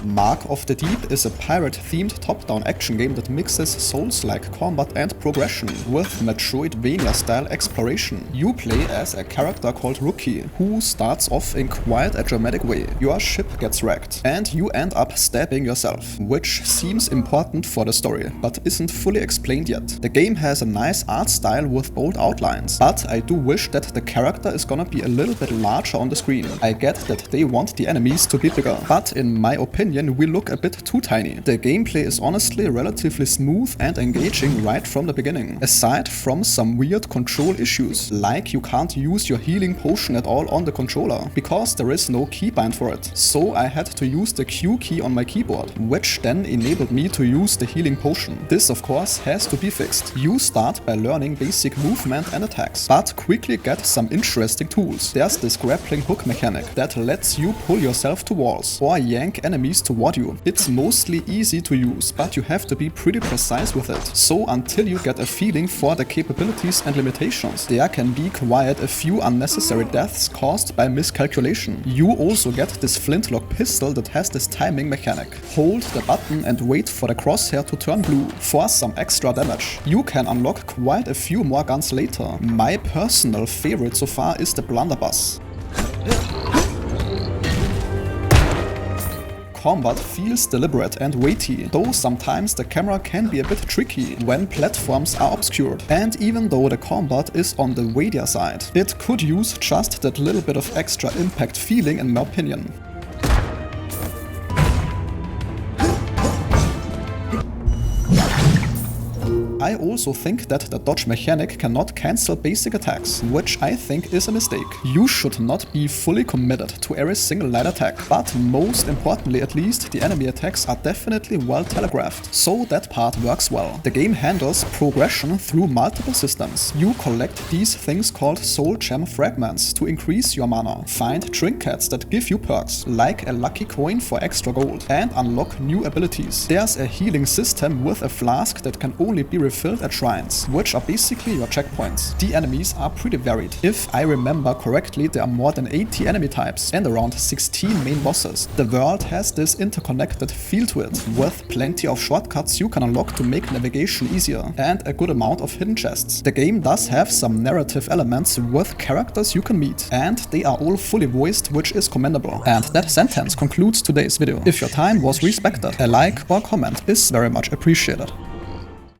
Mark of the Deep is a pirate-themed top-down action game that mixes Souls-like combat and progression with Metroidvania-style exploration. You play as a character called Rookie, who starts off in quite a dramatic way. Your ship gets wrecked, and you end up stabbing yourself, which seems important for the story, but isn't fully explained yet. The game has a nice art style with bold outlines, but I do wish that the character is gonna be a little bit larger on the screen. I get that they want the enemies to be bigger, but in my opinion we look a bit too tiny. The gameplay is honestly relatively smooth and engaging right from the beginning, aside from some weird control issues, like you can't use your healing potion at all on the controller, because there is no keybind for it. So I had to use the Q key on my keyboard, which then enabled me to use the healing potion. This of course has to be fixed. You start by learning basic movement and attacks, but quickly get some interesting tools. There's this grappling hook mechanic that lets you pull yourself to walls or yank enemies toward you. It's mostly easy to use, but you have to be pretty precise with it. So until you get a feeling for the capabilities and limitations, there can be quite a few unnecessary deaths caused by miscalculation. You also get this Flintlock pistol that has this timing mechanic. Hold the button and wait for the crosshair to turn blue for some extra damage. You can unlock quite a few more guns later. My personal favorite so far is the blunderbuss. Combat feels deliberate and weighty, though sometimes the camera can be a bit tricky when platforms are obscured. And even though the combat is on the weightier side, it could use just that little bit of extra impact feeling in my opinion. I also think that the dodge mechanic cannot cancel basic attacks, which I think is a mistake. You should not be fully committed to every single light attack, but most importantly at least, the enemy attacks are definitely well telegraphed, so that part works well. The game handles progression through multiple systems. You collect these things called soul gem fragments to increase your mana, find trinkets that give you perks, like a lucky coin for extra gold, and unlock new abilities. There's a healing system with a flask that can only be refilled at shrines, which are basically your checkpoints. The enemies are pretty varied. If I remember correctly, there are more than 80 enemy types and around 16 main bosses. The world has this interconnected feel to it, with plenty of shortcuts you can unlock to make navigation easier, and a good amount of hidden chests. The game does have some narrative elements with characters you can meet, and they are all fully voiced, which is commendable. And that sentence concludes today's video. If your time was respected, a like or comment is very much appreciated.